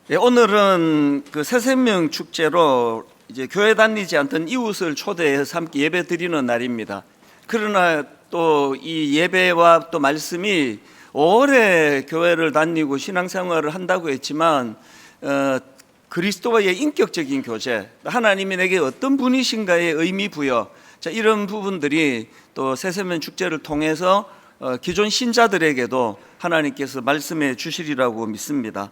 오늘은 그 새생명 축제로 이제 교회 다니지 않던 이웃을 초대해서 함께 예배 드리는 날입니다. 그러나 또 이 예배와 또 말씀이 오래 교회를 다니고 신앙생활을 한다고 했지만 그리스도와의 인격적인 교제, 하나님이 내게 어떤 분이신가의 의미 부여, 이런 부분들이 또 새생명 축제를 통해서 기존 신자들에게도 하나님께서 말씀해 주시리라고 믿습니다.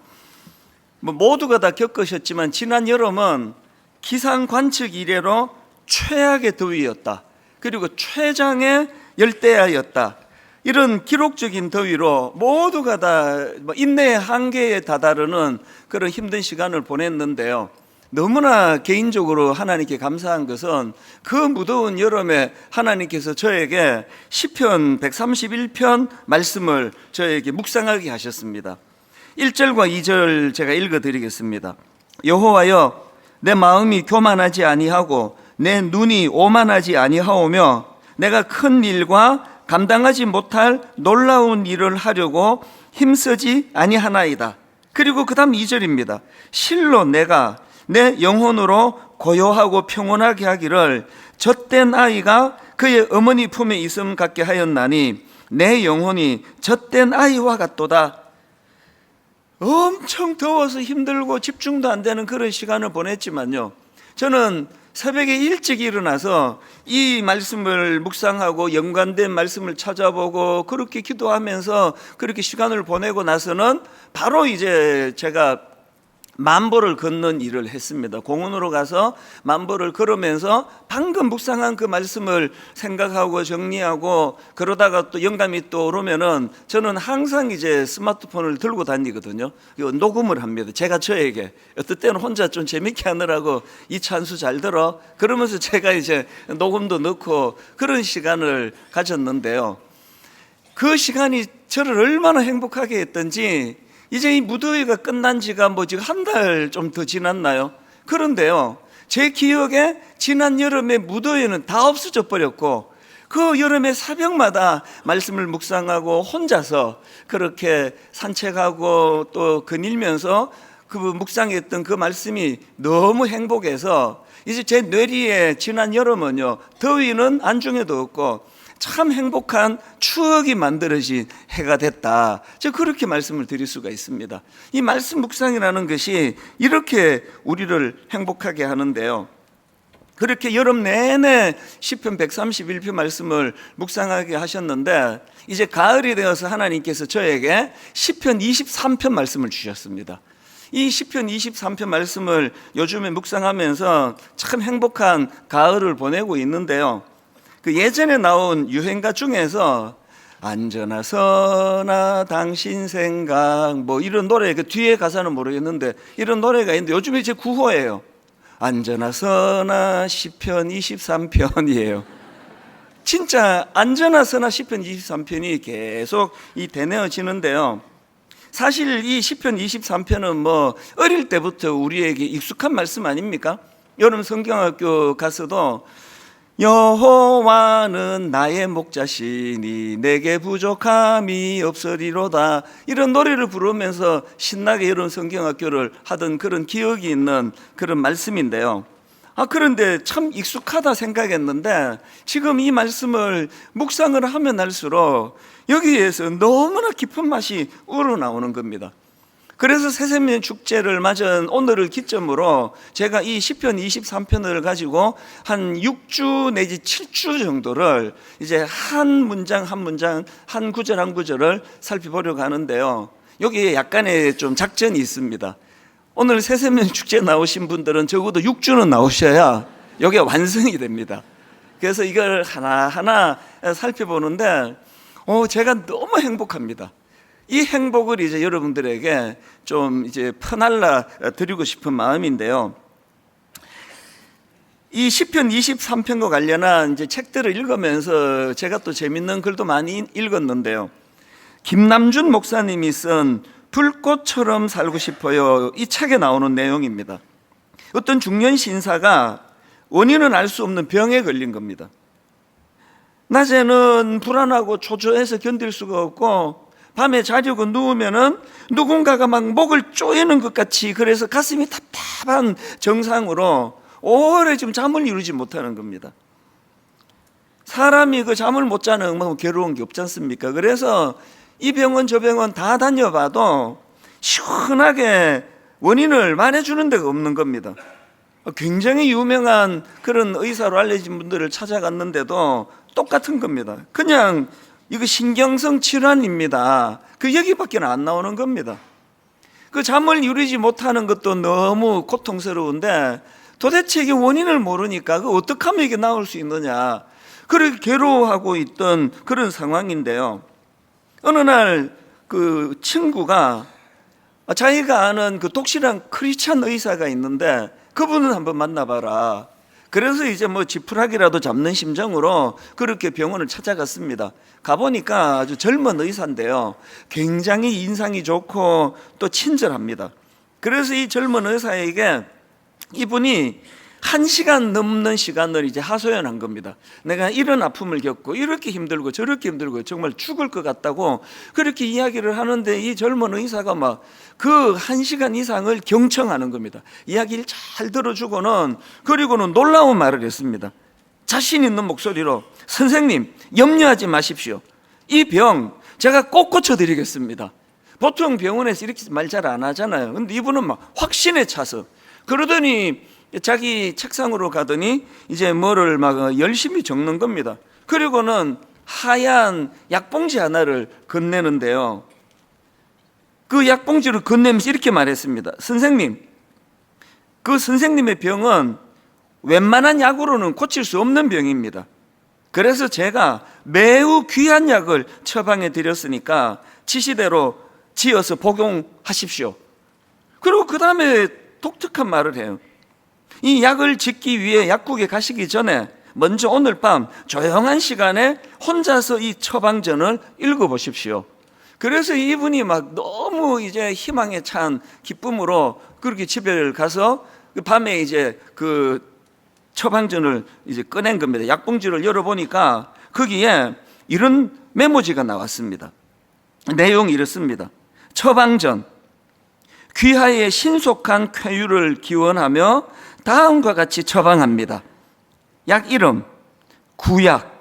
모두가 다 겪으셨지만 지난 여름은 기상 관측 이래로 최악의 더위였다. 그리고 최장의 열대야였다. 이런 기록적인 더위로 모두가 다 인내의 한계에 다다르는 그런 힘든 시간을 보냈는데요. 너무나 개인적으로 하나님께 감사한 것은 그 무더운 여름에 하나님께서 저에게 시편 131편 말씀을 저에게 묵상하게 하셨습니다. 1절과 2절 제가 읽어드리겠습니다. 여호와여, 내 마음이 교만하지 아니하고 내 눈이 오만하지 아니하오며 내가 큰 일과 감당하지 못할 놀라운 일을 하려고 힘쓰지 아니하나이다. 그리고 그 다음 2절입니다. 실로 내가 내 영혼으로 고요하고 평온하게 하기를 젖된 아이가 그의 어머니 품에 있음 같게 하였나니 내 영혼이 젖된 아이와 같도다. 엄청 더워서 힘들고 집중도 안 되는 그런 시간을 보냈지만요, 저는 새벽에 일찍 일어나서 이 말씀을 묵상하고 연관된 말씀을 찾아보고 그렇게 기도하면서 그렇게 시간을 보내고 나서는 바로 이제 제가 만보를 걷는 일을 했습니다. 공원으로 가서 만보를 걸으면서 방금 묵상한 그 말씀을 생각하고 정리하고 그러다가 또 영감이 또 오르면은 저는 항상 이제 스마트폰을 들고 다니거든요. 녹음을 합니다. 제가 저에게 어떨 때는 혼자 좀 재밌게 하느라고 이 찬수 잘 들어 그러면서 제가 이제 녹음도 넣고 그런 시간을 가졌는데요. 그 시간이 저를 얼마나 행복하게 했던지, 이제 이 무더위가 끝난 지가 지금 한 달 좀 더 지났나요? 그런데요, 제 기억에 지난 여름에 무더위는 다 없어져 버렸고, 그 여름에 새벽마다 말씀을 묵상하고 혼자서 그렇게 산책하고 또 거닐면서 그 묵상했던 그 말씀이 너무 행복해서 이제 제 뇌리에 지난 여름은요, 더위는 안중에도 없고 참 행복한 추억이 만들어진 해가 됐다. 제가 그렇게 말씀을 드릴 수가 있습니다. 이 말씀 묵상이라는 것이 이렇게 우리를 행복하게 하는데요, 그렇게 여름 내내 시편 131편 말씀을 묵상하게 하셨는데 이제 가을이 되어서 하나님께서 저에게 시편 23편 말씀을 주셨습니다. 이 시편 23편 말씀을 요즘에 묵상하면서 참 행복한 가을을 보내고 있는데요, 그 예전에 나온 유행가 중에서 안전하 서나 당신 생각 이런 노래, 그 뒤에 가사는 모르겠는데 이런 노래가 있는데 요즘에 제 구호예요. 안전하 서나 시편 23편이에요. 진짜 안전하 서나 시편 23편이 계속 대내어지는데요, 사실 이 시편 23편은 어릴 때부터 우리에게 익숙한 말씀 아닙니까? 여름 성경학교 가서도 여호와는 나의 목자시니 내게 부족함이 없으리로다, 이런 노래를 부르면서 신나게 여름 성경학교를 하던 그런 기억이 있는 그런 말씀인데요, 그런데 참 익숙하다 생각했는데 지금 이 말씀을 묵상을 하면 할수록 여기에서 너무나 깊은 맛이 우러나오는 겁니다. 그래서 새생명 축제를 맞은 오늘을 기점으로 제가 이 시편 23편을 가지고 한 6주 내지 7주 정도를 이제 한 문장 한 문장, 한 구절 한 구절을 살펴보려고 하는데요, 여기에 약간의 좀 작전이 있습니다. 오늘 새생명 축제 나오신 분들은 적어도 6주는 나오셔야 여기가 완성이 됩니다. 그래서 이걸 하나하나 살펴보는데 제가 너무 행복합니다. 이 행복을 이제 여러분들에게 좀 이제 퍼날라 드리고 싶은 마음인데요, 이 시편 23편과 관련한 이제 책들을 읽으면서 제가 또 재밌는 글도 많이 읽었는데요, 김남준 목사님이 쓴 불꽃처럼 살고 싶어요, 이 책에 나오는 내용입니다. 어떤 중년 신사가 원인은 알 수 없는 병에 걸린 겁니다. 낮에는 불안하고 초조해서 견딜 수가 없고 밤에 자려고 누우면은 누군가가 막 목을 쪼이는 것 같이, 그래서 가슴이 답답한 증상으로 오래 지금 잠을 이루지 못하는 겁니다. 사람이 그 잠을 못 자는 얼마나 괴로운 게 없지 않습니까? 그래서 이 병원 저 병원 다 다녀봐도 시원하게 원인을 말해주는 데가 없는 겁니다. 굉장히 유명한 그런 의사로 알려진 분들을 찾아갔는데도 똑같은 겁니다. 그냥 이거 신경성 질환입니다. 그 얘기밖에 안 나오는 겁니다. 그 잠을 이루지 못하는 것도 너무 고통스러운데 도대체 이게 원인을 모르니까 그 어떻게 하면 이게 나올 수 있느냐, 그렇게 괴로워하고 있던 그런 상황인데요. 어느 날 그 친구가 자기가 아는 그 독실한 크리스찬 의사가 있는데 그분은 한번 만나봐라. 그래서 이제 뭐 지푸라기라도 잡는 심정으로 그렇게 병원을 찾아갔습니다. 가보니까 아주 젊은 의사인데요, 굉장히 인상이 좋고 또 친절합니다. 그래서 이 젊은 의사에게 이분이 1시간 넘는 시간을 이제 하소연한 겁니다. 내가 이런 아픔을 겪고 이렇게 힘들고 저렇게 힘들고 정말 죽을 것 같다고 그렇게 이야기를 하는데, 이 젊은 의사가 막 그 1시간 이상을 경청하는 겁니다. 이야기를 잘 들어주고는, 그리고는 놀라운 말을 했습니다. 자신 있는 목소리로, 선생님 염려하지 마십시오. 이 병 제가 꼭 고쳐드리겠습니다. 보통 병원에서 이렇게 말 잘 안 하잖아요. 근데 이분은 막 확신에 차서 그러더니 자기 책상으로 가더니 이제 뭐를 막 열심히 적는 겁니다. 그리고는 하얀 약봉지 하나를 건네는데요, 그 약봉지를 건네면서 이렇게 말했습니다. 선생님, 그 선생님의 병은 웬만한 약으로는 고칠 수 없는 병입니다. 그래서 제가 매우 귀한 약을 처방해 드렸으니까 지시대로 지어서 복용하십시오. 그리고 그 다음에 독특한 말을 해요. 이 약을 짓기 위해 약국에 가시기 전에 먼저 오늘 밤 조용한 시간에 혼자서 이 처방전을 읽어보십시오. 그래서 이분이 막 너무 이제 희망에 찬 기쁨으로 그렇게 집에 가서 밤에 이제 그 처방전을 이제 꺼낸 겁니다. 약봉지를 열어보니까 거기에 이런 메모지가 나왔습니다. 내용이 이렇습니다. 처방전, 귀하의 신속한 쾌유를 기원하며 다음과 같이 처방합니다. 약 이름, 구약.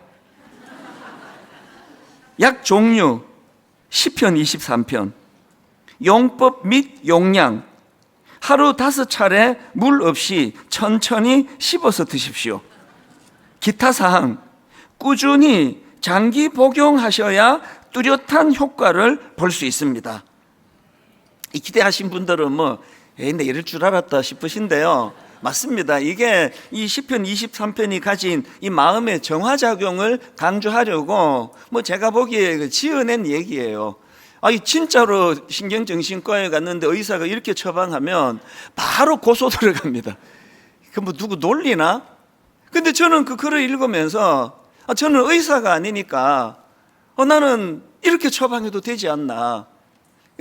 약 종류, 시편 23편. 용법 및 용량, 하루 5차례 물 없이 천천히 씹어서 드십시오. 기타 사항, 꾸준히 장기 복용하셔야 뚜렷한 효과를 볼 수 있습니다. 이 기대하신 분들은 뭐 근데 이럴 줄 알았다 싶으신데요, 맞습니다. 이게 이 시편 23편이 가진 이 마음의 정화작용을 강조하려고 뭐 제가 보기에 지어낸 얘기예요. 진짜로 신경정신과에 갔는데 의사가 이렇게 처방하면 바로 고소 들어갑니다. 그 뭐 누구 놀리나? 근데 저는 그 글을 읽으면서 저는 의사가 아니니까 나는 이렇게 처방해도 되지 않나.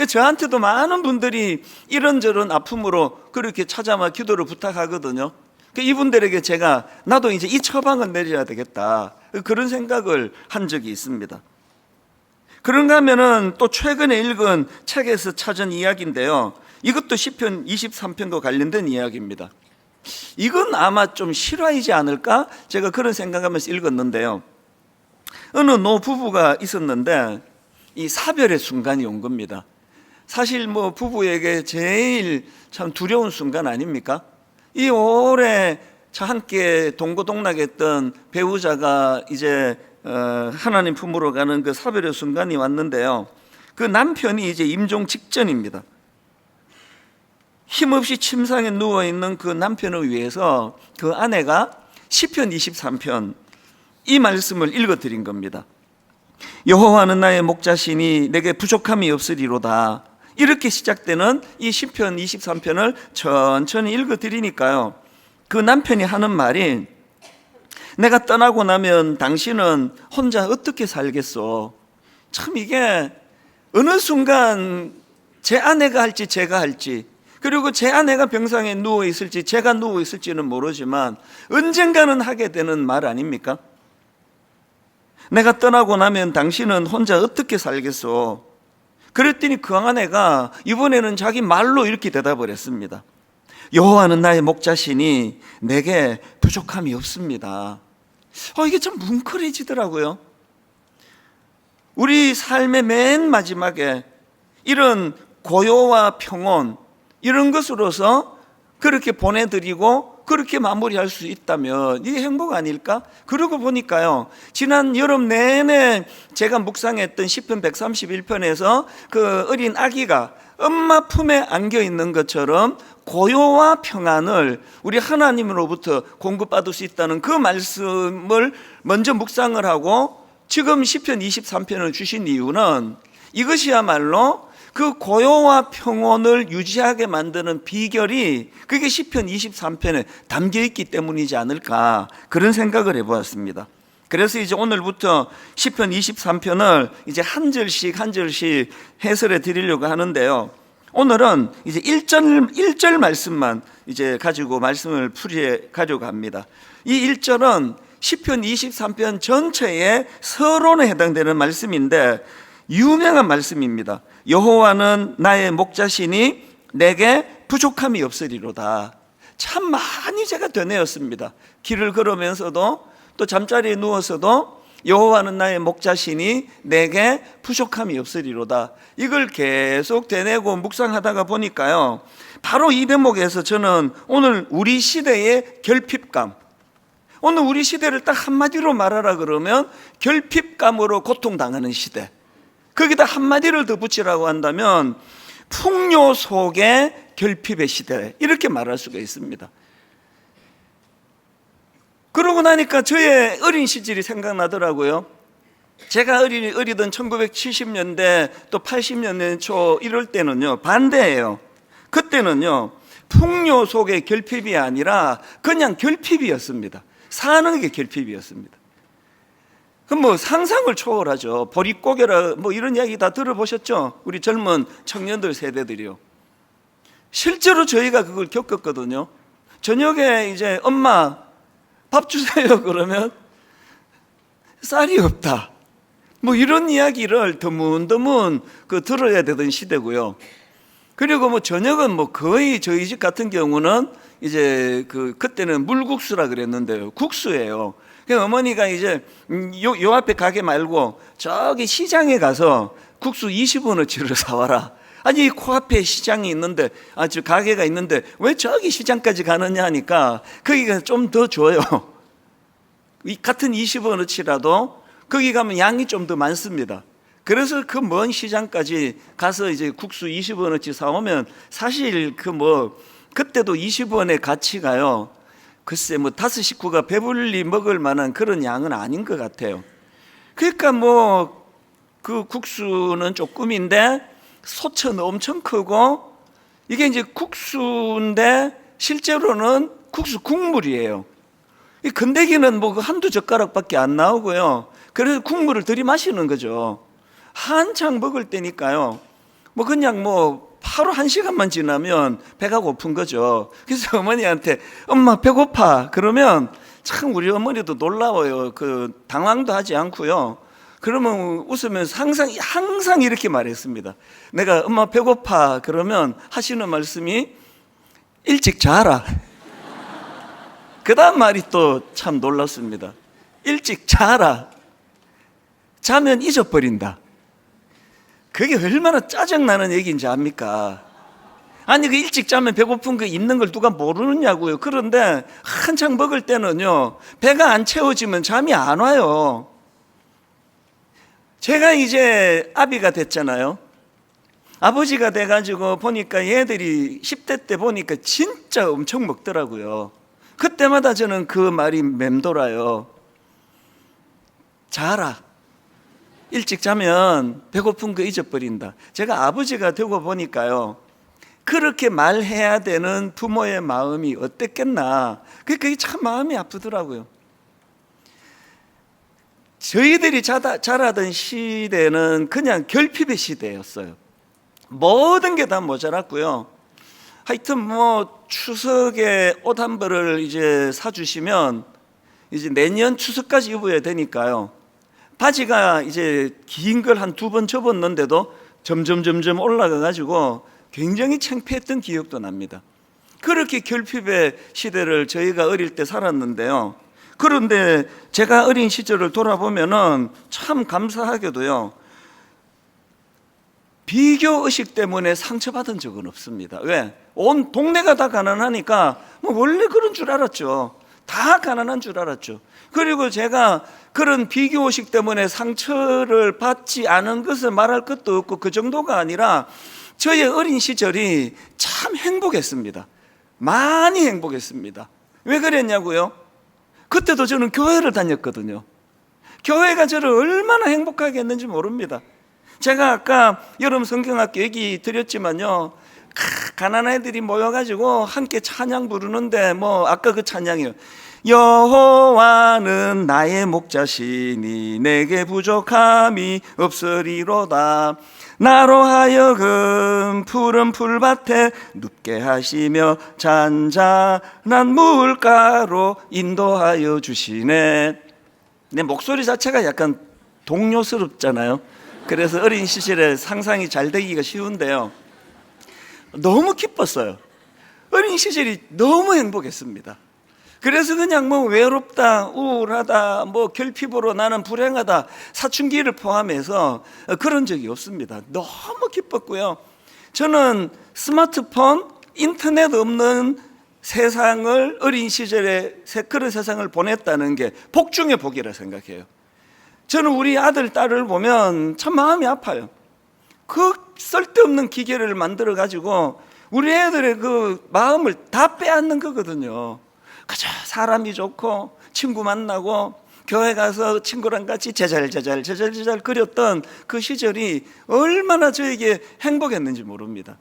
저한테도 많은 분들이 이런저런 아픔으로 그렇게 찾아와 기도를 부탁하거든요. 이분들에게 제가 나도 이제 이 처방을 내려야 되겠다, 그런 생각을 한 적이 있습니다. 그런가 하면은 또 최근에 읽은 책에서 찾은 이야기인데요, 이것도 시편 23편과 관련된 이야기입니다. 이건 아마 좀 실화이지 않을까? 제가 그런 생각하면서 읽었는데요, 어느 노부부가 있었는데 이 사별의 순간이 온 겁니다. 사실 뭐 부부에게 제일 참 두려운 순간 아닙니까? 이 오래 함께 동고동락했던 배우자가 이제 하나님 품으로 가는 그 사별의 순간이 왔는데요, 그 남편이 이제 임종 직전입니다. 힘없이 침상에 누워있는 그 남편을 위해서 그 아내가 시편 23편 이 말씀을 읽어드린 겁니다. 여호와는 나의 목자시니 내게 부족함이 없으리로다. 이렇게 시작되는 이 시편 23편을 천천히 읽어드리니까요, 그 남편이 하는 말이, 내가 떠나고 나면 당신은 혼자 어떻게 살겠소? 참 이게 어느 순간 제 아내가 할지 제가 할지, 그리고 제 아내가 병상에 누워 있을지 제가 누워 있을지는 모르지만 언젠가는 하게 되는 말 아닙니까? 내가 떠나고 나면 당신은 혼자 어떻게 살겠소? 그랬더니 그 아내가 이번에는 자기 말로 이렇게 대답을 했습니다. 여호와는 나의 목자시니 내게 부족함이 없습니다. 이게 참 뭉클해지더라고요. 우리 삶의 맨 마지막에 이런 고요와 평온, 이런 것으로서 그렇게 보내드리고 그렇게 마무리할 수 있다면 이게 행복 아닐까? 그러고 보니까요, 지난 여름 내내 제가 묵상했던 시편 131편에서 그 어린 아기가 엄마 품에 안겨 있는 것처럼 고요와 평안을 우리 하나님으로부터 공급받을 수 있다는 그 말씀을 먼저 묵상을 하고 지금 시편 23편을 주신 이유는 이것이야말로 그 고요와 평온을 유지하게 만드는 비결이 그게 시편 23편에 담겨 있기 때문이지 않을까, 그런 생각을 해보았습니다. 그래서 이제 오늘부터 시편 23편을 이제 한 절씩 한 절씩 해설해 드리려고 하는데요. 오늘은 이제 1절 말씀만 이제 가지고 말씀을 풀이해 가려고 합니다. 이 1절은 시편 23편 전체의 서론에 해당되는 말씀인데 유명한 말씀입니다. 여호와는 나의 목자시니 내게 부족함이 없으리로다. 참 많이 제가 되뇌었습니다. 길을 걸으면서도 또 잠자리에 누워서도 여호와는 나의 목자시니 내게 부족함이 없으리로다. 이걸 계속 되뇌고 묵상하다가 보니까요, 바로 이 대목에서 저는 오늘 우리 시대의 결핍감, 오늘 우리 시대를 딱 한마디로 말하라 그러면 결핍감으로 고통당하는 시대, 거기다 한마디를 더 붙이라고 한다면 풍요 속의 결핍의 시대, 이렇게 말할 수가 있습니다. 그러고 나니까 저의 어린 시절이 생각나더라고요. 제가 어리던 1970년대 또 80년대 초 이럴 때는요, 반대예요. 그때는요, 풍요 속의 결핍이 아니라 그냥 결핍이었습니다. 사는 게 결핍이었습니다. 그럼 뭐 상상을 초월하죠. 보릿고개라 뭐 이런 이야기 다 들어보셨죠? 우리 젊은 청년들 세대들이요. 실제로 저희가 그걸 겪었거든요. 저녁에 이제 엄마 밥 주세요 그러면 쌀이 없다, 뭐 이런 이야기를 드문드문 들어야 되던 시대고요. 그리고 뭐 저녁은 뭐 거의 저희 집 같은 경우는 이제 그때는 물국수라 그랬는데요, 국수예요. 그래서 어머니가 이제 요 앞에 가게 말고 저기 시장에 가서 국수 20원어치를 사와라. 아니 코앞에 시장이 있는데, 저 가게가 있는데 왜 저기 시장까지 가느냐 하니까 거기가 좀 더 줘요. 같은 20원어치라도 거기 가면 양이 좀 더 많습니다. 그래서 그 먼 시장까지 가서 이제 국수 20원어치 사오면 사실 그때도 20원의 가치가요, 글쎄 뭐 5 식구가 배불리 먹을 만한 그런 양은 아닌 것 같아요. 그러니까 그 국수는 조금인데 소천 엄청 크고, 이게 이제 국수인데 실제로는 국수 국물이에요. 이 건더기는 한두 젓가락밖에 안 나오고요. 그래서 국물을 들이마시는 거죠. 한창 먹을 때니까요, 그냥 하루 1시간만 지나면 배가 고픈 거죠. 그래서 어머니한테 엄마 배고파 그러면 참 우리 어머니도 놀라워요. 당황도 하지 않고요. 그러면 웃으면서 항상 이렇게 말했습니다. 내가 엄마 배고파 그러면 하시는 말씀이 일찍 자라. 그 다음 말이 또 참 놀랐습니다. 일찍 자라. 자면 잊어버린다. 그게 얼마나 짜증나는 얘기인지 압니까? 아니 일찍 자면 배고픈 거 있는 걸 누가 모르느냐고요. 그런데 한창 먹을 때는요, 배가 안 채워지면 잠이 안 와요. 제가 이제 아비가 됐잖아요. 아버지가 돼가지고 보니까 얘들이 10대 때 보니까 진짜 엄청 먹더라고요. 그때마다 저는 그 말이 맴돌아요. 자라. 일찍 자면 배고픈 거 잊어버린다. 제가 아버지가 되고 보니까요, 그렇게 말해야 되는 부모의 마음이 어땠겠나. 그게 참 마음이 아프더라고요. 저희들이 자라던 시대는 그냥 결핍의 시대였어요. 모든 게 다 모자랐고요. 하여튼 추석에 옷 한 벌을 이제 사주시면 이제 내년 추석까지 입어야 되니까요, 바지가 이제 긴 걸 한 2번 접었는데도 점점 올라가 가지고 굉장히 창피했던 기억도 납니다. 그렇게 결핍의 시대를 저희가 어릴 때 살았는데요. 그런데 제가 어린 시절을 돌아보면은 참 감사하게도요, 비교 의식 때문에 상처받은 적은 없습니다. 왜? 온 동네가 다 가난하니까 뭐 원래 그런 줄 알았죠. 다 가난한 줄 알았죠. 그리고 제가 그런 비교 의식 때문에 상처를 받지 않은 것을 말할 것도 없고, 그 정도가 아니라 저의 어린 시절이 참 행복했습니다. 많이 행복했습니다. 왜 그랬냐고요? 그때도 저는 교회를 다녔거든요. 교회가 저를 얼마나 행복하게 했는지 모릅니다. 제가 아까 여름 성경학교 얘기 드렸지만요, 가난한 애들이 모여가지고 함께 찬양 부르는데, 뭐 아까 그 찬양이요, 여호와는 나의 목자시니 내게 부족함이 없으리로다. 나로 하여금 푸른 풀밭에 눕게 하시며 잔잔한 물가로 인도하여 주시네. 내 목소리 자체가 약간 동요스럽잖아요. 그래서 어린 시절에 상상이 잘 되기가 쉬운데요, 너무 기뻤어요. 어린 시절이 너무 행복했습니다. 그래서 그냥 뭐 외롭다, 우울하다, 뭐 결핍으로 나는 불행하다, 사춘기를 포함해서 그런 적이 없습니다. 너무 기뻤고요. 저는 스마트폰, 인터넷 없는 세상을, 어린 시절에 그런 세상을 보냈다는 게 복 중의 복이라 생각해요. 저는 우리 아들, 딸을 보면 참 마음이 아파요. 그 쓸데없는 기계를 만들어 가지고 우리 애들의 그 마음을 다 빼앗는 거거든요. 그저 사람이 좋고 친구 만나고 교회 가서 친구랑 같이 제잘 그렸던 그 시절이 얼마나 저에게 행복했는지 모릅니다.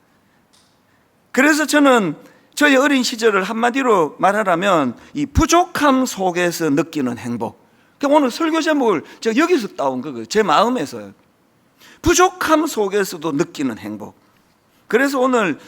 그래서 저는 저의 어린 시절을 한마디로 말하라면 이 부족함 속에서 느끼는 행복. 오늘 설교 제목을 제가 여기서 따온 거예요. 제 마음에서요. 부족함 속에서도 느끼는 행복. 그래서 오늘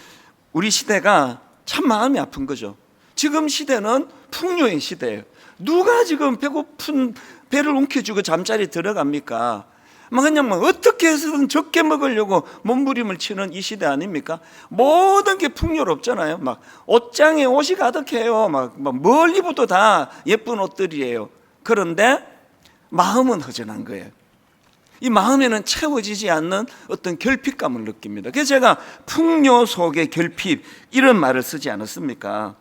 우리 시대가 참 마음이 아픈 거죠. 지금 시대는 풍요의 시대예요. 누가 지금 배고픈 배를 움켜쥐고 잠자리 들어갑니까? 그냥 어떻게 해서든 적게 먹으려고 몸부림을 치는 이 시대 아닙니까? 모든 게 풍요롭잖아요. 옷장에 옷이 가득해요. 뭘 입어도 다 예쁜 옷들이에요. 그런데 마음은 허전한 거예요. 이 마음에는 채워지지 않는 어떤 결핍감을 느낍니다. 그래서 제가 풍요 속의 결핍, 이런 말을 쓰지 않았습니까?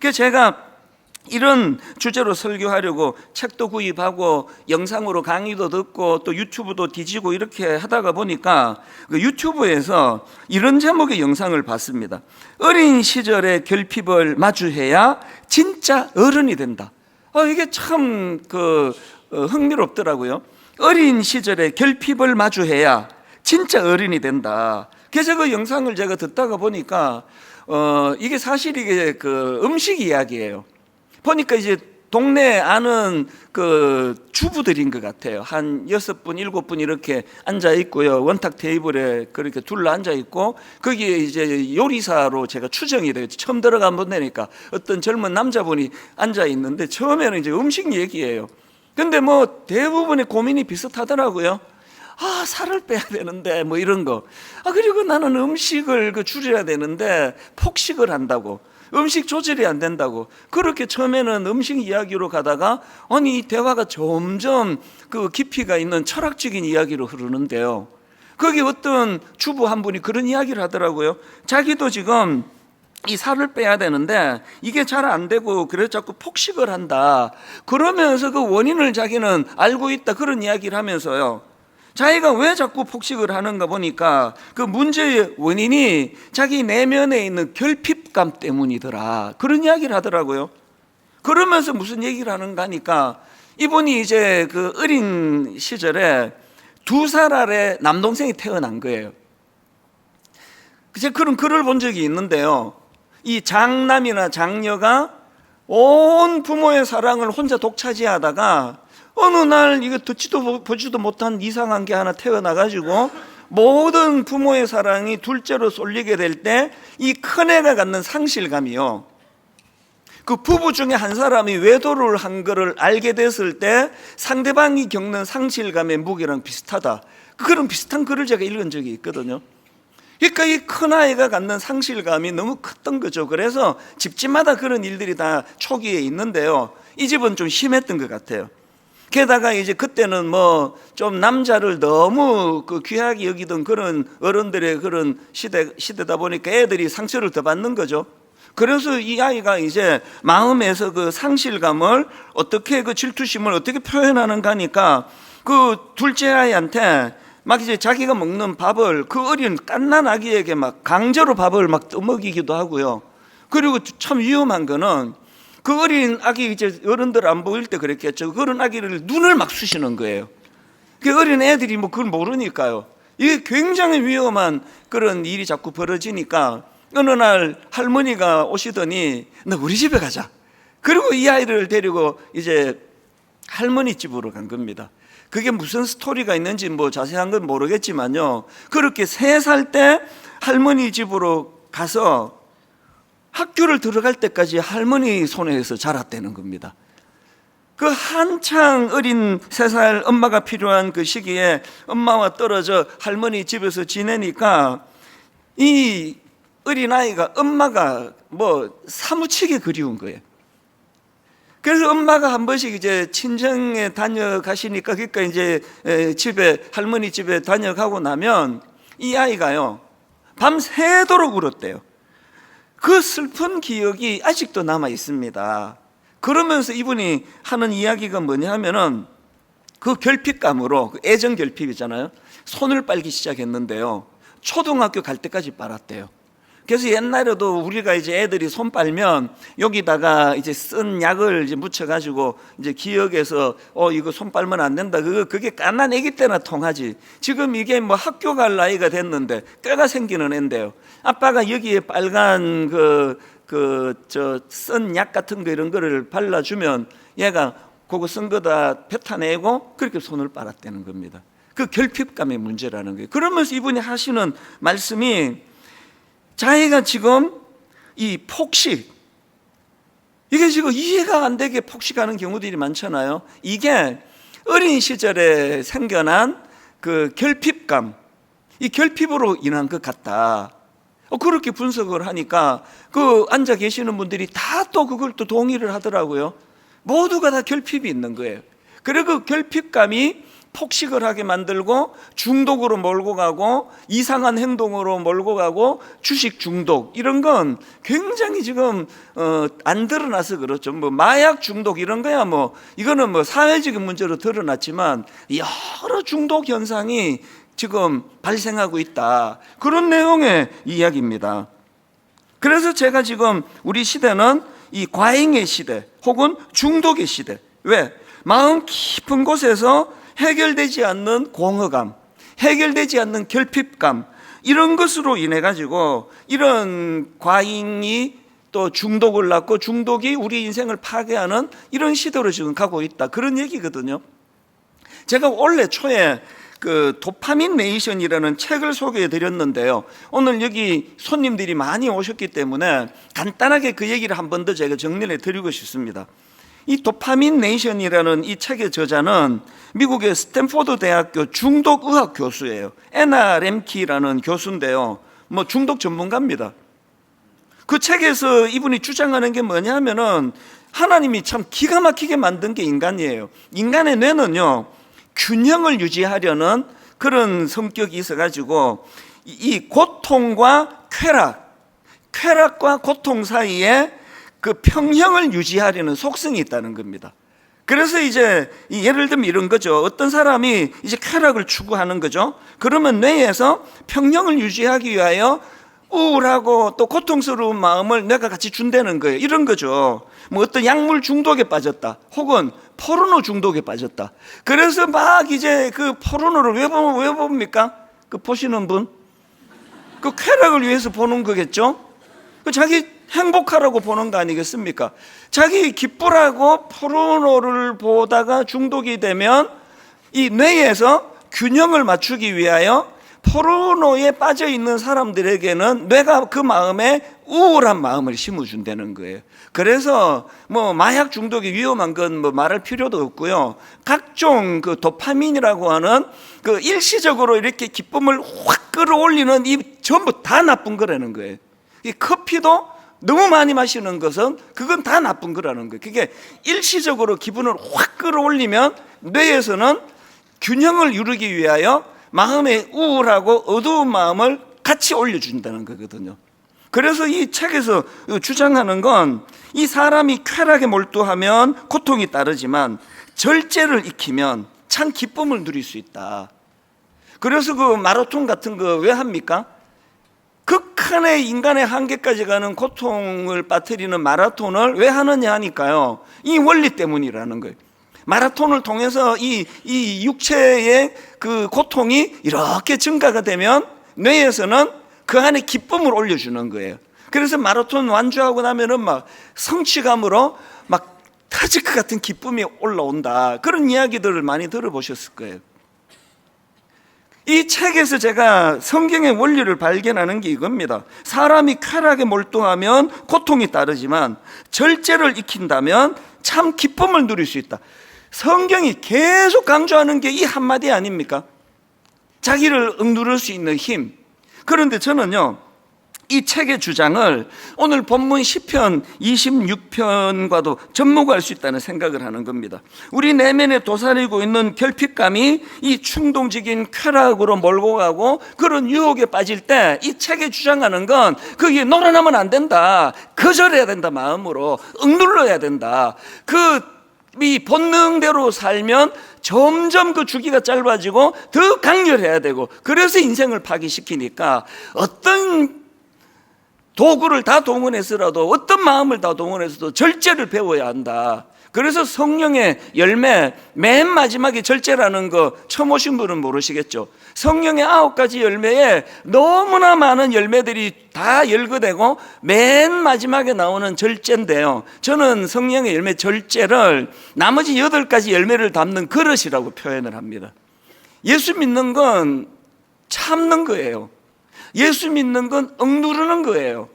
그래서 제가 이런 주제로 설교하려고 책도 구입하고 영상으로 강의도 듣고 또 유튜브도 뒤지고 이렇게 하다가 보니까 그 유튜브에서 이런 제목의 영상을 봤습니다. 어린 시절의 결핍을 마주해야 진짜 어른이 된다. 이게 참 흥미롭더라고요. 어린 시절에 결핍을 마주해야 진짜 어른이 된다. 그래서 그 영상을 제가 듣다가 보니까 이게 사실 이게 음식 이야기예요. 보니까 이제 동네에 아는 주부들인 것 같아요. 한 6분, 7분 이렇게 앉아 있고요. 원탁 테이블에 그렇게 둘러 앉아 있고, 거기에 이제 요리사로 제가 추정이 돼요. 처음 들어간 분이니까 어떤 젊은 남자분이 앉아 있는데, 처음에는 이제 음식 얘기예요. 근데 뭐 대부분의 고민이 비슷하더라고요. 살을 빼야 되는데 뭐 이런 거. 그리고 나는 음식을 줄여야 되는데 폭식을 한다고. 음식 조절이 안 된다고. 그렇게 처음에는 음식 이야기로 가다가 이 대화가 점점 깊이가 있는 철학적인 이야기로 흐르는데요. 거기 어떤 주부 한 분이 그런 이야기를 하더라고요. 자기도 지금 이 살을 빼야 되는데 이게 잘 안 되고 그래서 자꾸 폭식을 한다. 그러면서 그 원인을 자기는 알고 있다, 그런 이야기를 하면서요, 자기가 왜 자꾸 폭식을 하는가 보니까 그 문제의 원인이 자기 내면에 있는 결핍감 때문이더라, 그런 이야기를 하더라고요. 그러면서 무슨 얘기를 하는가 하니까 이분이 이제 어린 시절에 2살 아래 남동생이 태어난 거예요. 제가 그런 글을 본 적이 있는데요, 이 장남이나 장녀가 온 부모의 사랑을 혼자 독차지하다가 어느 날 이거 듣지도 보지도 못한 이상한 게 하나 태어나가지고 모든 부모의 사랑이 둘째로 쏠리게 될 때 이 큰애가 갖는 상실감이요, 그 부부 중에 한 사람이 외도를 한 거를 알게 됐을 때 상대방이 겪는 상실감의 무게랑 비슷하다. 그런 비슷한 글을 제가 읽은 적이 있거든요. 그러니까 이 큰아이가 갖는 상실감이 너무 컸던 거죠. 그래서 집집마다 그런 일들이 다 초기에 있는데요, 이 집은 좀 심했던 것 같아요. 게다가 이제 그때는 뭐 좀 남자를 너무 그 귀하게 여기던 그런 어른들의 그런 시대다 보니까 애들이 상처를 더 받는 거죠. 그래서 이 아이가 이제 마음에서 그 상실감을 어떻게, 그 질투심을 어떻게 표현하는가 하니까 그 둘째 아이한테 막 이제 자기가 먹는 밥을 그 어린 갓난 아기에게 막 강제로 밥을 막 떠먹이기도 하고요. 그리고 참 위험한 거는 그 어린 아기, 이제 어른들 안 보일 때 그랬겠죠. 그 어린 아기를 눈을 막 쑤시는 거예요. 그 어린 애들이 뭐 그걸 모르니까요. 이게 굉장히 위험한 그런 일이 자꾸 벌어지니까 어느 날 할머니가 오시더니 너 우리 집에 가자. 그리고 이 아이를 데리고 이제 할머니 집으로 간 겁니다. 그게 무슨 스토리가 있는지 뭐 자세한 건 모르겠지만요, 그렇게 3살 때 할머니 집으로 가서 학교를 들어갈 때까지 할머니 손에서 자랐다는 겁니다. 그 한창 어린 3살 엄마가 필요한 그 시기에 엄마와 떨어져 할머니 집에서 지내니까 이 어린아이가 엄마가 뭐 사무치게 그리운 거예요. 그래서 엄마가 한 번씩 이제 친정에 다녀가시니까, 그러니까 이제 집에, 할머니 집에 다녀가고 나면 이 아이가요 밤새도록 울었대요. 그 슬픈 기억이 아직도 남아 있습니다. 그러면서 이분이 하는 이야기가 뭐냐 하면은 그 결핍감으로, 그 애정 결핍이잖아요, 손을 빨기 시작했는데요, 초등학교 갈 때까지 빨았대요. 그래서 옛날에도 우리가 이제 애들이 손 빨면 여기다가 이제 쓴 약을 이제 묻혀가지고 이제 기억에서 이거 손 빨면 안 된다. 그게 갓난 애기 때나 통하지. 지금 이게 뭐 학교 갈 나이가 됐는데 뼈가 생기는 애인데요, 아빠가 여기에 빨간 쓴 약 같은 거 이런 거를 발라주면 얘가 그거 쓴 거다 뱉어내고 그렇게 손을 빨았다는 겁니다. 그 결핍감의 문제라는 거예요. 그러면서 이분이 하시는 말씀이, 자기가 지금 이 폭식, 이게 지금 이해가 안 되게 폭식하는 경우들이 많잖아요. 이게 어린 시절에 생겨난 그 결핍감, 이 결핍으로 인한 것 같다. 그렇게 분석을 하니까 그 앉아 계시는 분들이 다 또 그걸 또 동의를 하더라고요. 모두가 다 결핍이 있는 거예요. 그리고 그 결핍감이 폭식을 하게 만들고 중독으로 몰고 가고 이상한 행동으로 몰고 가고 주식 중독, 이런 건 굉장히 지금 안 드러나서 그렇죠. 뭐 마약 중독 이런 거야 뭐 이거는 뭐 사회적인 문제로 드러났지만 여러 중독 현상이 지금 발생하고 있다. 그런 내용의 이야기입니다. 그래서 제가 지금 우리 시대는 이 과잉의 시대 혹은 중독의 시대, 왜? 마음 깊은 곳에서 해결되지 않는 공허감, 해결되지 않는 결핍감, 이런 것으로 인해 가지고 이런 과잉이 또 중독을 낳고 중독이 우리 인생을 파괴하는 이런 시대로 지금 가고 있다, 그런 얘기거든요. 제가 올해 초에 그 도파민 네이션이라는 책을 소개해 드렸는데요, 오늘 여기 손님들이 많이 오셨기 때문에 간단하게 그 얘기를 한 번 더 제가 정리해 드리고 싶습니다. 이 도파민 네이션이라는 이 책의 저자는 미국의 스탠포드 대학교 중독의학 교수예요. 애나 램키라는 교수인데요, 뭐 중독 전문가입니다. 그 책에서 이분이 주장하는 게 뭐냐면은 하나님이 참 기가 막히게 만든 게 인간이에요. 인간의 뇌는요 균형을 유지하려는 그런 성격이 있어가지고 이 고통과 쾌락과 고통 사이에 그 평형을 유지하려는 속성이 있다는 겁니다. 그래서 이제 예를 들면 이런 거죠. 어떤 사람이 이제 쾌락을 추구하는 거죠. 그러면 뇌에서 평형을 유지하기 위하여 우울하고 또 고통스러운 마음을 내가 같이 준다는 거예요. 이런 거죠. 뭐 어떤 약물 중독에 빠졌다, 혹은 포르노 중독에 빠졌다. 그래서 막 이제 그 포르노를 왜 봅니까? 그 보시는 분? 그 쾌락을 위해서 보는 거겠죠? 그 자기 행복하라고 보는 거 아니겠습니까? 자기 기쁘라고 포르노를 보다가 중독이 되면 이 뇌에서 균형을 맞추기 위하여 포르노에 빠져 있는 사람들에게는 뇌가 그 마음에 우울한 마음을 심어준다는 거예요. 그래서 뭐 마약 중독이 위험한 건 뭐 말할 필요도 없고요. 각종 그 도파민이라고 하는 그 일시적으로 이렇게 기쁨을 확 끌어올리는 이 전부 다 나쁜 거라는 거예요. 이 커피도 너무 많이 마시는 것은 그건 다 나쁜 거라는 거예요. 그게 일시적으로 기분을 확 끌어올리면 뇌에서는 균형을 이루기 위하여 마음의 우울하고 어두운 마음을 같이 올려준다는 거거든요. 그래서 이 책에서 주장하는 건 이 사람이 쾌락에 몰두하면 고통이 따르지만 절제를 익히면 참 기쁨을 누릴 수 있다. 그래서 그 마라톤 같은 거 왜 합니까? 극한의 인간의 한계까지 가는 고통을 빠뜨리는 마라톤을 왜 하느냐 하니까요, 이 원리 때문이라는 거예요. 마라톤을 통해서 이 육체의 그 고통이 이렇게 증가가 되면 뇌에서는 그 안에 기쁨을 올려주는 거예요. 그래서 마라톤 완주하고 나면은 막 성취감으로 막 터질 것 같은 기쁨이 올라온다. 그런 이야기들을 많이 들어보셨을 거예요. 이 책에서 제가 성경의 원리를 발견하는 게 이겁니다. 사람이 쾌락에 몰두하면 고통이 따르지만 절제를 익힌다면 참 기쁨을 누릴 수 있다. 성경이 계속 강조하는 게 이 한마디 아닙니까? 자기를 억누를 수 있는 힘. 그런데 저는요, 이 책의 주장을 오늘 본문 시편 26편과도 접목할 수 있다는 생각을 하는 겁니다. 우리 내면에 도사리고 있는 결핍감이 이 충동적인 쾌락으로 몰고 가고 그런 유혹에 빠질 때 이 책에 주장하는 건 거기에 놀아나면 안 된다. 거절해야 된다. 마음으로 억눌러야 된다. 이 본능대로 살면 점점 그 주기가 짧아지고 더 강렬해야 되고, 그래서 인생을 파괴시키니까 어떤 도구를 다 동원해서라도, 어떤 마음을 다 동원해서도 절제를 배워야 한다. 그래서 성령의 열매, 맨 마지막에 절제라는 거 처음 오신 분은 모르시겠죠. 성령의 9가지 열매에 너무나 많은 열매들이 다 열거되고 맨 마지막에 나오는 절제인데요, 저는 성령의 열매 절제를 나머지 8가지 열매를 담는 그릇이라고 표현을 합니다. 예수 믿는 건 참는 거예요. 예수 믿는 건 억누르는 거예요.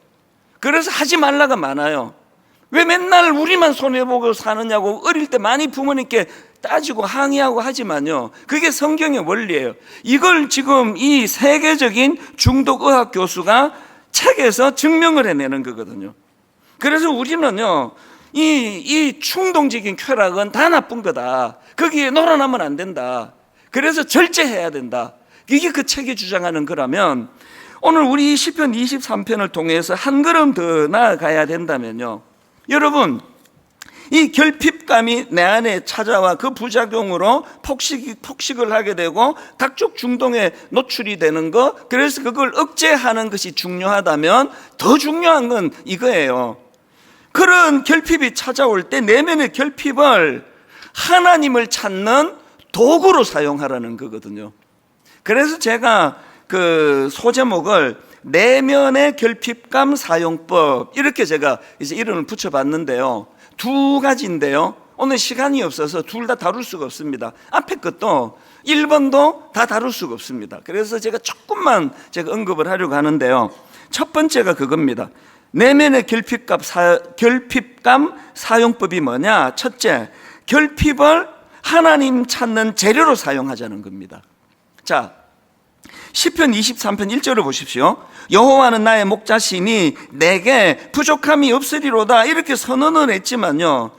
그래서 하지 말라가 많아요. 왜 맨날 우리만 손해보고 사느냐고 어릴 때 많이 부모님께 따지고 항의하고 하지만요, 그게 성경의 원리예요. 이걸 지금 이 세계적인 중독의학 교수가 책에서 증명을 해내는 거거든요. 그래서 우리는요, 이 충동적인 쾌락은 다 나쁜 거다. 거기에 놀아나면 안 된다. 그래서 절제해야 된다. 이게 그 책이 주장하는 거라면, 오늘 우리 시편 23편을 통해서 한 걸음 더 나아가야 된다면요, 여러분, 이 결핍감이 내 안에 찾아와 그 부작용으로 폭식을 하게 되고 각종 중독에 노출이 되는 거, 그래서 그걸 억제하는 것이 중요하다면 더 중요한 건 이거예요. 그런 결핍이 찾아올 때 내면의 결핍을 하나님을 찾는 도구로 사용하라는 거거든요. 그래서 제가 그 소제목을 내면의 결핍감 사용법, 이렇게 제가 이제 이름을 붙여봤는데요, 2가지인데요 오늘 시간이 없어서 둘 다 다룰 수가 없습니다. 앞에 것도 1번도 다 다룰 수가 없습니다. 그래서 제가 조금만 언급을 하려고 하는데요, 첫 번째가 그겁니다. 내면의 결핍감 사용법이 뭐냐? 첫째, 결핍을 하나님 찾는 재료로 사용하자는 겁니다. 자, 시편 23편 1절을 보십시오. 여호와는 나의 목자시니 내게 부족함이 없으리로다, 이렇게 선언을 했지만요,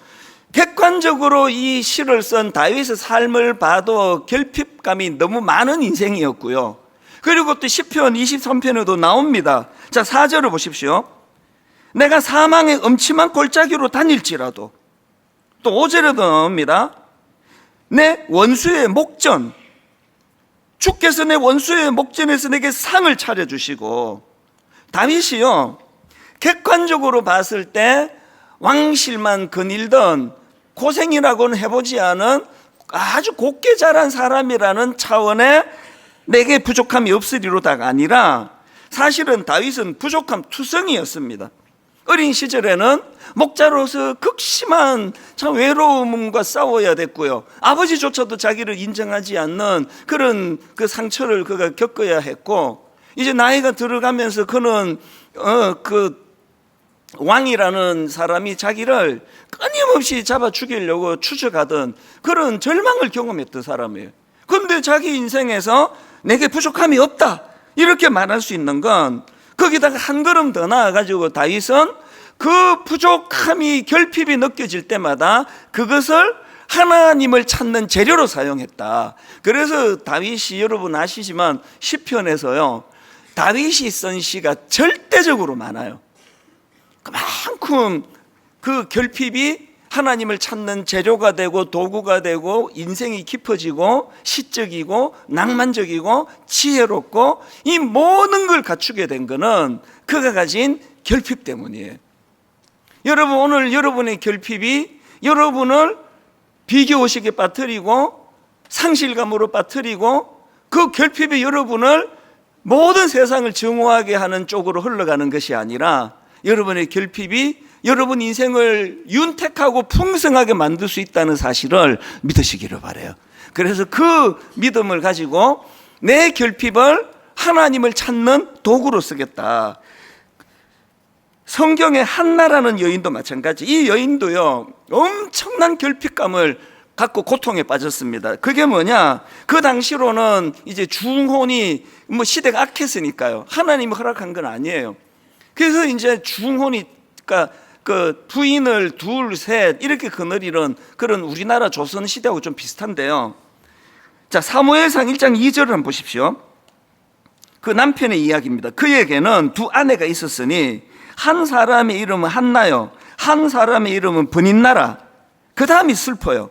객관적으로 이 시를 쓴 다윗의 삶을 봐도 결핍감이 너무 많은 인생이었고요. 그리고 또 시편 23편에도 나옵니다. 자, 4절을 보십시오. 내가 사망의 음침한 골짜기로 다닐지라도, 또 5절에도 나옵니다. 내 원수의 목전, 주께서 내 원수의 목전에서 내게 상을 차려주시고, 다윗이요, 객관적으로 봤을 때 왕실만 거닐던 고생이라고는 해보지 않은 아주 곱게 자란 사람이라는 차원의 내게 부족함이 없으리로다가 아니라, 사실은 다윗은 부족함 투성이었습니다. 어린 시절에는 목자로서 극심한 참 외로움과 싸워야 됐고요. 아버지조차도 자기를 인정하지 않는 그런 그 상처를 그가 겪어야 했고, 이제 나이가 들어가면서 그는 그 왕이라는 사람이 자기를 끊임없이 잡아 죽이려고 추적하던 그런 절망을 경험했던 사람이에요. 그런데 자기 인생에서 내게 부족함이 없다 이렇게 말할 수 있는 건, 거기다가 한 걸음 더 나아가지고 다윗은 그 부족함이 결핍이 느껴질 때마다 그것을 하나님을 찾는 재료로 사용했다. 그래서 다윗이, 여러분 아시지만 시편에서요, 다윗이 쓴 시가 절대적으로 많아요. 그만큼 그 결핍이 하나님을 찾는 재료가 되고 도구가 되고 인생이 깊어지고 시적이고 낭만적이고 지혜롭고 이 모든 걸 갖추게 된 것은 그가 가진 결핍 때문이에요. 여러분, 오늘 여러분의 결핍이 여러분을 비교의식에 빠뜨리고 상실감으로 빠뜨리고 그 결핍이 여러분을 모든 세상을 증오하게 하는 쪽으로 흘러가는 것이 아니라, 여러분의 결핍이 여러분 인생을 윤택하고 풍성하게 만들 수 있다는 사실을 믿으시기를 바라요. 그래서 그 믿음을 가지고 내 결핍을 하나님을 찾는 도구로 쓰겠다. 성경의 한나라는 여인도 마찬가지. 이 여인도요, 엄청난 결핍감을 갖고 고통에 빠졌습니다. 그게 뭐냐? 그 당시로는 이제 중혼이 시대가 악했으니까요. 하나님이 허락한 건 아니에요. 그래서 이제 중혼이, 그러니까 그 부인을 둘, 셋 이렇게 거느리는 그런 우리나라 조선 시대하고 좀 비슷한데요. 자, 사무엘상 1장 2절을 한번 보십시오. 그 남편의 이야기입니다. 그에게는 두 아내가 있었으니 한 사람의 이름은 한나요, 한 사람의 이름은 브닛나라. 그 다음이 슬퍼요.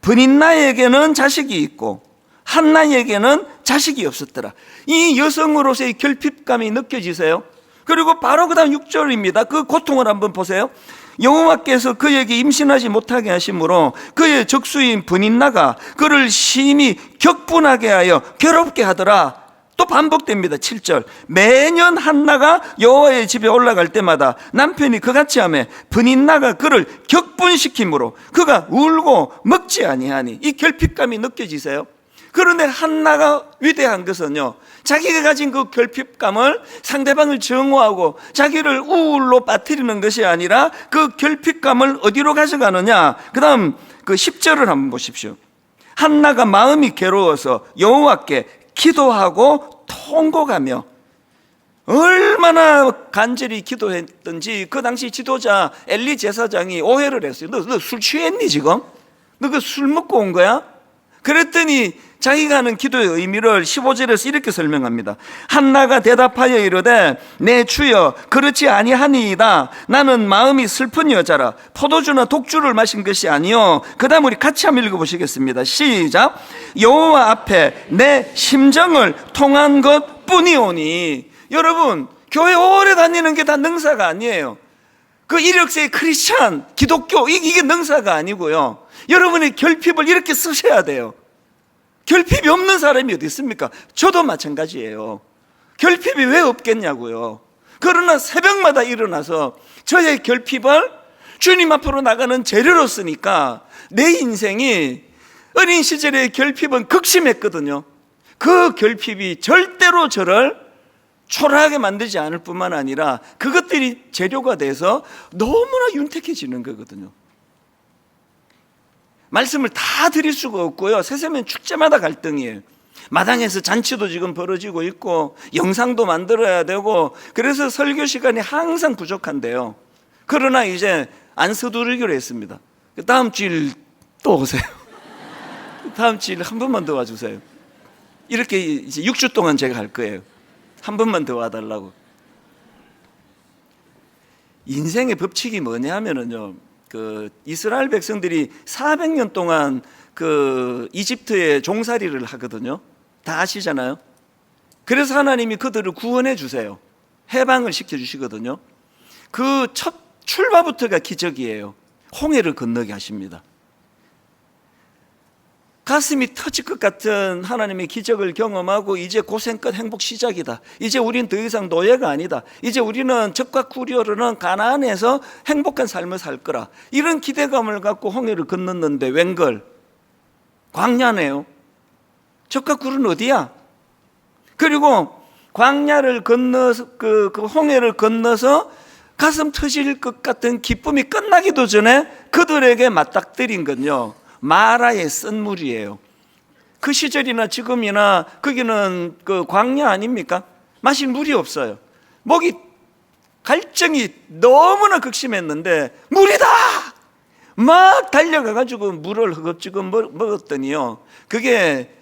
브닛나에게는 자식이 있고 한나에게는 자식이 없었더라. 이 여성으로서의 결핍감이 느껴지세요? 그리고 바로 그 다음 6절입니다. 그 고통을 한번 보세요. 여호와께서 그에게 임신하지 못하게 하심으로 그의 적수인 브닛나가 그를 심히 격분하게 하여 괴롭게 하더라. 또 반복됩니다. 7절. 매년 한나가 여호와의 집에 올라갈 때마다 남편이 그같이 하며 브닛나가 그를 격분시키므로 그가 울고 먹지 아니하니. 이 결핍감이 느껴지세요? 그런데 한나가 위대한 것은요, 자기가 가진 그 결핍감을 상대방을 증오하고 자기를 우울로 빠뜨리는 것이 아니라 그 결핍감을 어디로 가져가느냐. 그 다음 그 10절을 한번 보십시오. 한나가 마음이 괴로워서 여호와께 기도하고 통곡하며, 얼마나 간절히 기도했던지 그 당시 지도자 엘리 제사장이 오해를 했어요. 너 술 취했니 지금? 너 그 술 먹고 온 거야? 그랬더니 자기가 하는 기도의 의미를 15절에서 이렇게 설명합니다. 한나가 대답하여 이르되 내 주여 그렇지 아니하니이다. 나는 마음이 슬픈 여자라. 포도주나 독주를 마신 것이 아니요. 그 다음 우리 같이 한번 읽어보시겠습니다. 시작. 여호와 앞에 내 심정을 통한 것 뿐이오니. 여러분, 교회 오래 다니는 게 다 능사가 아니에요. 그 이력서의 크리스찬, 기독교, 이게 능사가 아니고요. 여러분의 결핍을 이렇게 쓰셔야 돼요. 결핍이 없는 사람이 어디 있습니까? 저도 마찬가지예요. 결핍이 왜 없겠냐고요. 그러나 새벽마다 일어나서 저의 결핍을 주님 앞으로 나가는 재료로 쓰니까 내 인생이, 어린 시절의 결핍은 극심했거든요. 그 결핍이 절대로 저를 초라하게 만들지 않을 뿐만 아니라 그것들이 재료가 돼서 너무나 윤택해지는 거거든요. 말씀을 다 드릴 수가 없고요. 세세면 축제마다 갈등이에요. 마당에서 잔치도 지금 벌어지고 있고 영상도 만들어야 되고, 그래서 설교 시간이 항상 부족한데요. 그러나 이제 안 서두르기로 했습니다. 다음 주일 또 오세요. 다음 주일 한 번만 더 와주세요. 이렇게 이제 6주 동안 제가 할 거예요. 한 번만 더 와달라고. 인생의 법칙이 뭐냐 하면은요, 그 이스라엘 백성들이 400년 동안 그 이집트에 종살이를 하거든요. 다 아시잖아요. 그래서 하나님이 그들을 구원해 주세요. 해방을 시켜 주시거든요. 그 첫 출발부터가 기적이에요. 홍해를 건너게 하십니다. 가슴이 터질 것 같은 하나님의 기적을 경험하고 이제 고생 끝 행복 시작이다. 이제 우린 더 이상 노예가 아니다. 이제 우리는 적과 꿀이어르는 가나안에서 행복한 삶을 살 거라. 이런 기대감을 갖고 홍해를 건넜는데 웬걸 광야네요. 적과 꿀은 어디야? 그리고 광야를 건너서 그 홍해를 건너서 가슴 터질 것 같은 기쁨이 끝나기도 전에 그들에게 맞닥뜨린 건요, 마라의 쓴물이에요. 그 시절이나 지금이나 거기는 그 광야 아닙니까? 마실 물이 없어요. 목이 갈증이 너무나 극심했는데 물이다! 막 달려가가지고 물을 허겁지겁 먹었더니요, 그게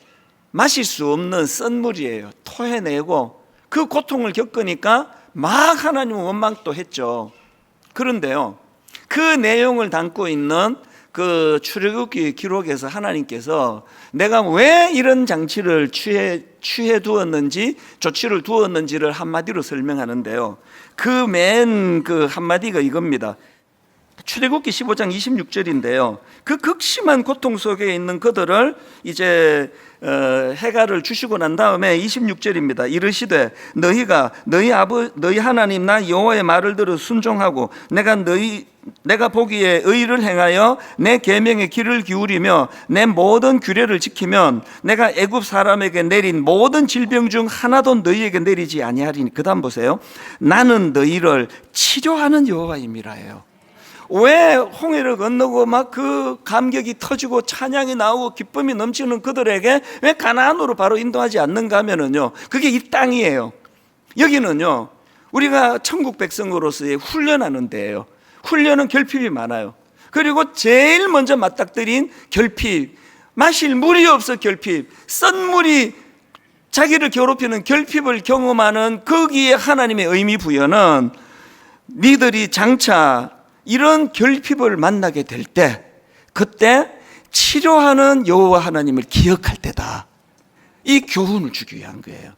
마실 수 없는 쓴물이에요. 토해내고 그 고통을 겪으니까 막 하나님을 원망도 했죠. 그런데요, 그 내용을 담고 있는 그 출애굽기 기록에서 하나님께서 내가 왜 이런 장치를 취해 두었는지, 조치를 두었는지를 한마디로 설명하는데요, 그 맨 그 한마디가 이겁니다. 출애굽기 15장 26절인데요 그 극심한 고통 속에 있는 그들을 이제 해가를 주시고 난 다음에 26절입니다. 이르시되 너희가 너희 하나님 나 여호와의 말을 들어 순종하고 내가 보기에 의를 행하여 내 계명의 귀를 기울이며 내 모든 규례를 지키면 내가 애굽 사람에게 내린 모든 질병 중 하나도 너희에게 내리지 아니하리니. 그다음 보세요. 나는 너희를 치료하는 여호와임이라예요. 왜 홍해를 건너고 막 그 감격이 터지고 찬양이 나오고 기쁨이 넘치는 그들에게 왜 가나안으로 바로 인도하지 않는가 하면은요, 그게 이 땅이에요. 여기는요, 우리가 천국 백성으로서의 훈련하는 데예요. 훈련은 결핍이 많아요. 그리고 제일 먼저 맞닥뜨린 결핍, 마실 물이 없어 결핍, 썬물이 자기를 괴롭히는 결핍을 경험하는 거기에 하나님의 의미 부여는 니들이 장차 이런 결핍을 만나게 될 때, 그때 치료하는 여호와 하나님을 기억할 때다. 이 교훈을 주기 위한 거예요.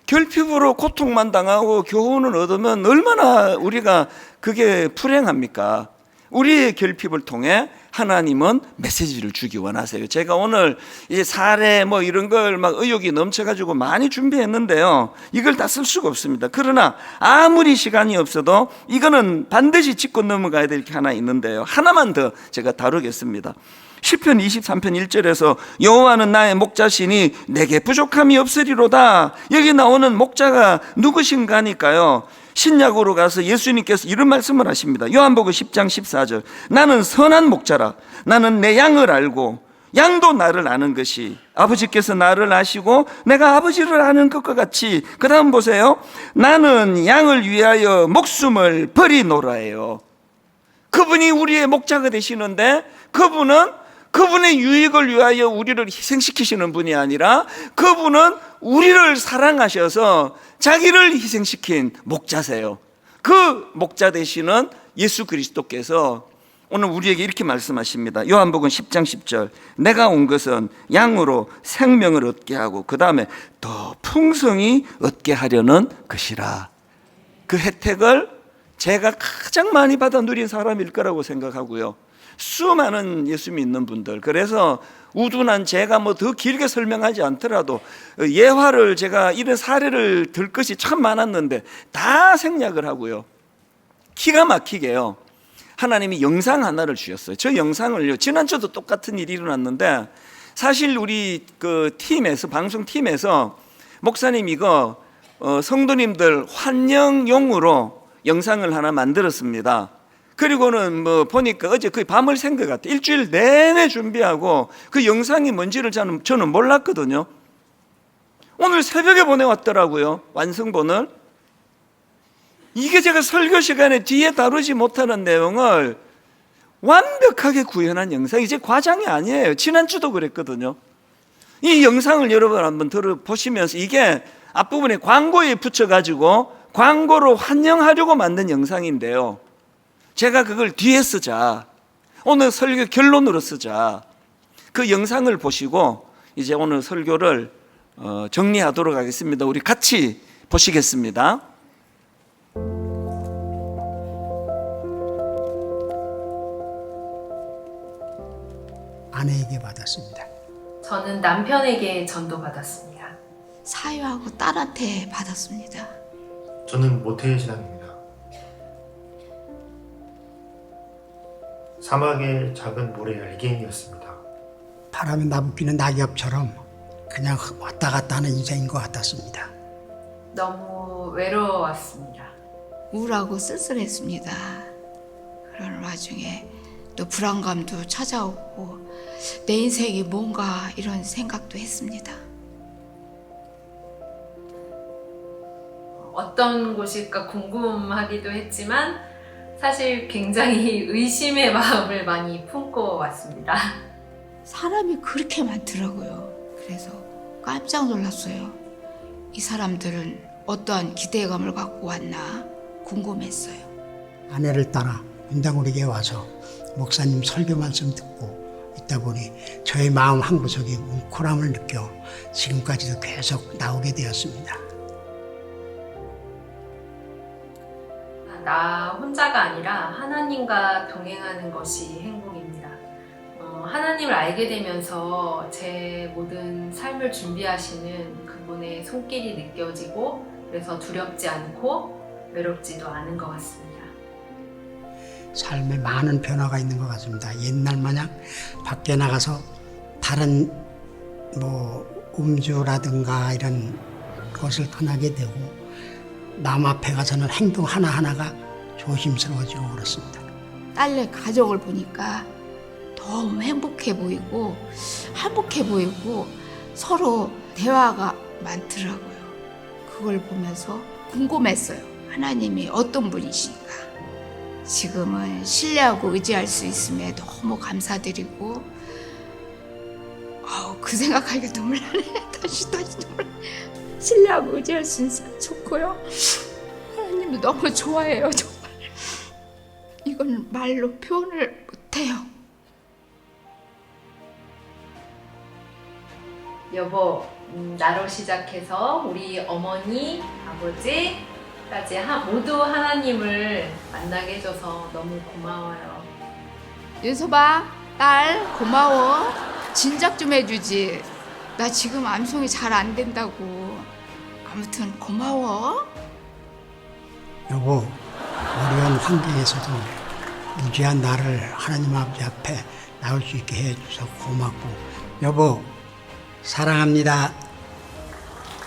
결핍으로 고통만 당하고 교훈을 얻으면 얼마나 우리가 그게 불행합니까? 우리의 결핍을 통해 하나님은 메시지를 주기 원하세요. 제가 오늘 이 사례 뭐 이런 걸 막 의욕이 넘쳐가지고 많이 준비했는데요, 이걸 다 쓸 수가 없습니다. 그러나 아무리 시간이 없어도 이거는 반드시 짚고 넘어가야 될 게 하나 있는데요, 하나만 더 제가 다루겠습니다. 시편 23편 1절에서 여호와는 나의 목자시니 내게 부족함이 없으리로다. 여기 나오는 목자가 누구신가 하니까요, 신약으로 가서 예수님께서 이런 말씀을 하십니다. 요한복음 10장 14절. 나는 선한 목자라. 나는 내 양을 알고 양도 나를 아는 것이 아버지께서 나를 아시고 내가 아버지를 아는 것과 같이. 그 다음 보세요. 나는 양을 위하여 목숨을 버리노라예요. 그분이 우리의 목자가 되시는데 그분의 유익을 위하여 우리를 희생시키시는 분이 아니라 그분은 우리를 사랑하셔서 자기를 희생시킨 목자세요. 그 목자 되시는 예수 그리스도께서 오늘 우리에게 이렇게 말씀하십니다. 요한복음 10장 10절. 내가 온 것은 양으로 생명을 얻게 하고 그 다음에 더 풍성히 얻게 하려는 것이라. 그 혜택을 제가 가장 많이 받아 누린 사람일 거라고 생각하고요, 수많은 예수 믿는 분들, 그래서 우둔한 제가 뭐 더 길게 설명하지 않더라도 예화를 제가 이런 사례를 들 것이 참 많았는데 다 생략을 하고요, 기가 막히게요, 하나님이 영상 하나를 주셨어요. 저 영상을요, 지난주도 똑같은 일이 일어났는데 사실 우리 그 팀에서, 방송팀에서 목사님 이거 성도님들 환영용으로 영상을 하나 만들었습니다. 그리고는 뭐 보니까 어제 거의 밤을 샌 것 같아요. 일주일 내내 준비하고 그 영상이 뭔지를 저는 몰랐거든요. 오늘 새벽에 보내왔더라고요, 완성본을. 이게 제가 설교 시간에 뒤에 다루지 못하는 내용을 완벽하게 구현한 영상이 제 과장이 아니에요. 지난주도 그랬거든요. 이 영상을 여러분 한번 들어보시면서, 이게 앞부분에 광고에 붙여가지고 광고로 환영하려고 만든 영상인데요, 제가 그걸 뒤에 쓰자, 오늘 설교 결론으로 쓰자, 그 영상을 보시고 이제 오늘 설교를 정리하도록 하겠습니다. 우리 같이 보시겠습니다. 아내에게 받았습니다. 저는 남편에게 전도받았습니다. 사유하고 딸한테 받았습니다. 저는 모태신앙입니다. 사막의 작은 모래 알갱이였습니다. 바람에 나부끼는 낙엽처럼 그냥 왔다 갔다 하는 인생인 것 같았습니다. 너무 외로웠습니다. 우울하고 쓸쓸했습니다. 그런 와중에 또 불안감도 찾아오고 내 인생이 뭔가 이런 생각도 했습니다. 어떤 곳일까 궁금하기도 했지만 사실 굉장히 의심의 마음을 많이 품고 왔습니다. 사람이 그렇게 많더라고요. 그래서 깜짝 놀랐어요. 이 사람들은 어떠한 기대감을 갖고 왔나 궁금했어요. 아내를 따라 문당우리에 와서 목사님 설교 말씀 듣고 있다 보니 저의 마음 한 구석이 뭉클함을 느껴 지금까지도 계속 나오게 되었습니다. 나 혼자가 아니라 하나님과 동행하는 것이 행복입니다. 하나님을 알게 되면서 제 모든 삶을 준비하시는 그분의 손길이 느껴지고 그래서 두렵지 않고 외롭지도 않은 것 같습니다. 삶에 많은 변화가 있는 것 같습니다. 옛날 마냥 밖에 나가서 다른 음주라든가 이런 것을 떠나게 되고 남 앞에 가서는 행동 하나하나가 조심스러워지고 그렇습니다. 딸네 가족을 보니까 너무 행복해 보이고 서로 대화가 많더라고요. 그걸 보면서 궁금했어요. 하나님이 어떤 분이신가. 지금은 신뢰하고 의지할 수 있음에 너무 감사드리고 그 생각하니까 눈물 나네. 다시 눈물. 신뢰하고 의지할 수 있으면 좋고요. 하나님을 너무 좋아해요. 정말. 이건 말로 표현을 못해요. 여보, 나로 시작해서 우리 어머니, 아버지까지 모두 하나님을 만나게 해줘서 너무 고마워요. 윤서봐, 딸 고마워. 진작 좀 해주지. 나 지금 암송이 잘 안 된다고. 아무튼 고마워. 여보, 어려운 환경에서도 무지한 나를 하나님 아버지 앞에 나올 수 있게 해줘서 고맙고 여보 사랑합니다.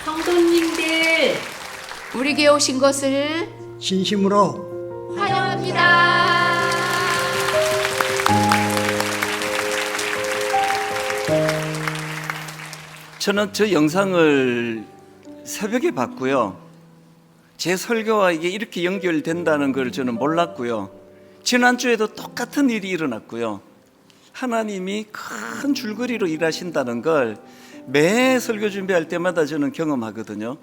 성도님들 우리 교회 오신 것을 진심으로 환영합니다. 저는 저 영상을 새벽에 봤고요. 제 설교와 이게 이렇게 연결된다는 걸 저는 몰랐고요. 지난주에도 똑같은 일이 일어났고요. 하나님이 큰 줄거리로 일하신다는 걸 매 설교 준비할 때마다 저는 경험하거든요.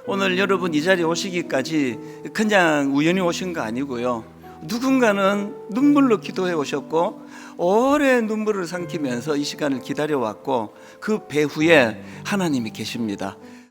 오늘 여러분 이 자리에 오시기까지 그냥 우연히 오신 거 아니고요. 누군가는 눈물로 기도해 오셨고 오래 눈물을 삼키면서 이 시간을 기다려왔고 그 배후에 하나님이 계십니다.